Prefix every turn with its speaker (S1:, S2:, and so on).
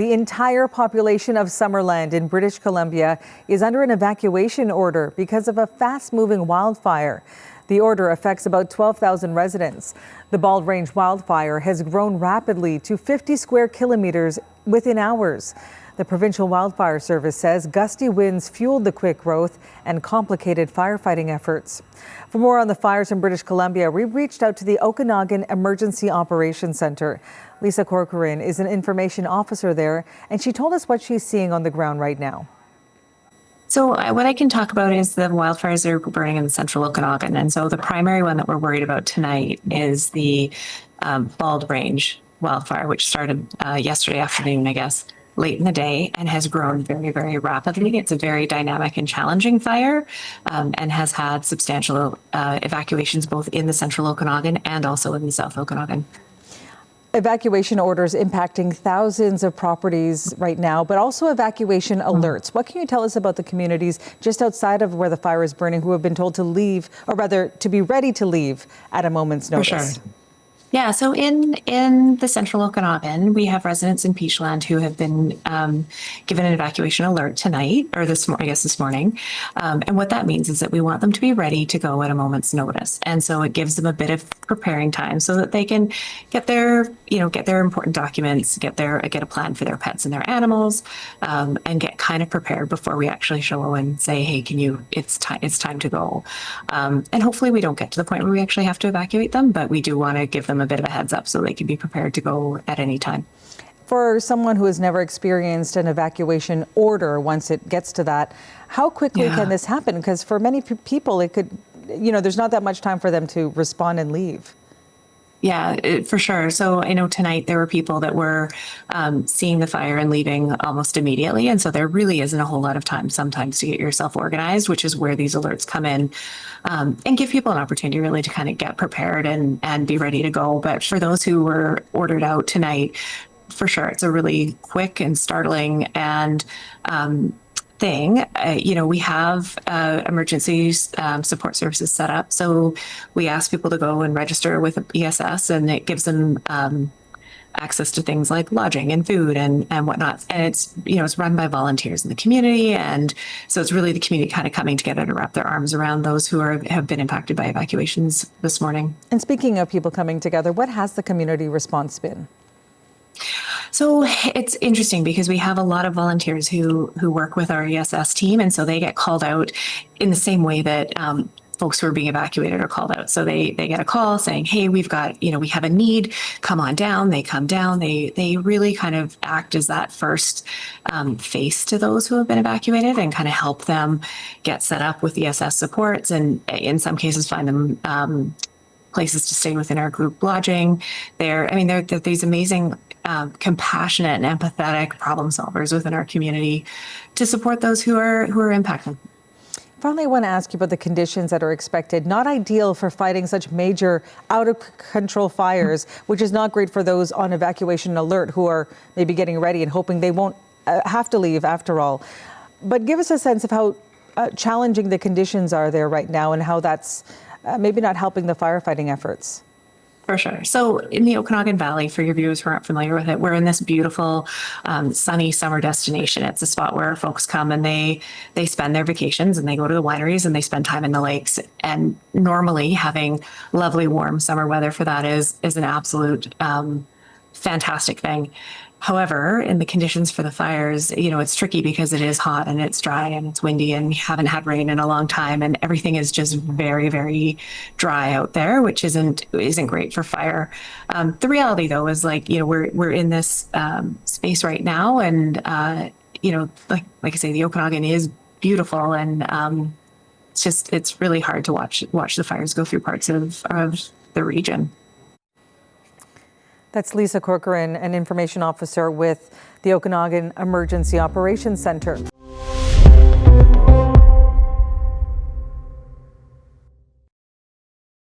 S1: The entire population of Summerland in British Columbia is under an evacuation order because of a fast-moving wildfire. The order affects about 12,000 residents. The Bald Range wildfire has grown rapidly to 50 square kilometers within hours. The Provincial Wildfire Service says gusty winds fueled the quick growth and complicated firefighting efforts. For more on the fires in British Columbia, we reached out to the Okanagan Emergency Operations Centre. Lisa Corcoran is an information officer there, and she told us what she's seeing on the ground right now.
S2: So what I can talk about is the wildfires that are burning in the central Okanagan. And so the primary one that we're worried about tonight is the Bald Range wildfire, which started yesterday afternoon, I guess, late in the day, and has grown very, very rapidly. It's a very dynamic and challenging fire, and has had substantial evacuations both in the central Okanagan and also in the south Okanagan.
S1: Evacuation orders impacting thousands of properties right now, but also evacuation alerts. What can you tell us about the communities just outside of where the fire is burning who have been told to leave, or rather to be ready to leave at a moment's notice?
S2: For sure. Yeah, so in the central Okanagan, we have residents in Peachland who have been given an evacuation alert tonight, or this morning. And what that means is that we want them to be ready to go at a moment's notice. And so it gives them a bit of preparing time so that they can get their important documents, get a plan for their pets and their animals, and get kind of prepared before we actually show and say, hey, it's time to go. And hopefully we don't get to the point where we actually have to evacuate them, but we do want to give them a bit of a heads up so they can be prepared to go at any time.
S1: For someone who has never experienced an evacuation order, once it gets to that, how quickly can this happen? Because for many people, it could, there's not that much time for them to respond and leave.
S2: Yeah, for sure. So I know tonight there were people that were seeing the fire and leaving almost immediately. And so there really isn't a whole lot of time sometimes to get yourself organized, which is where these alerts come in, and give people an opportunity really to kind of get prepared and be ready to go. But for those who were ordered out tonight, for sure, it's a really quick and startling and thing. We have emergency support services set up. So we ask people to go and register with ESS, and it gives them access to things like lodging and food and whatnot. And it's run by volunteers in the community. And so it's really the community kind of coming together to wrap their arms around those who have been impacted by evacuations this morning.
S1: And speaking of people coming together, what has the community response been?
S2: So it's interesting because we have a lot of volunteers who work with our ESS team, and so they get called out in the same way that folks who are being evacuated are called out. So they get a call saying, hey, we have a need, come on down. They come down. They really kind of act as that first face to those who have been evacuated and kind of help them get set up with ESS supports, and in some cases find them places to stay within our group lodging. They're these amazing compassionate and empathetic problem solvers within our community to support those who are impacted.
S1: Finally, I want to ask you about the conditions that are expected. Not ideal for fighting such major out-of-control fires, which is not great for those on evacuation alert who are maybe getting ready and hoping they won't have to leave after all. But give us a sense of how challenging the conditions are there right now and how that's maybe not helping the firefighting efforts.
S2: For sure. So in the Okanagan Valley, for your viewers who aren't familiar with it, we're in this beautiful sunny summer destination. It's a spot where folks come and they spend their vacations and they go to the wineries and they spend time in the lakes. And normally having lovely warm summer weather for that is an absolute fantastic thing. However, in the conditions for the fires, it's tricky because it is hot and it's dry and it's windy and we haven't had rain in a long time, and everything is just very, very dry out there, which isn't great for fire. The reality, though, is we're in this space right now, and like I say, the Okanagan is beautiful, and it's really hard to watch the fires go through parts of the region.
S1: That's Lisa Corcoran, an information officer with the Okanagan Emergency Operations Centre.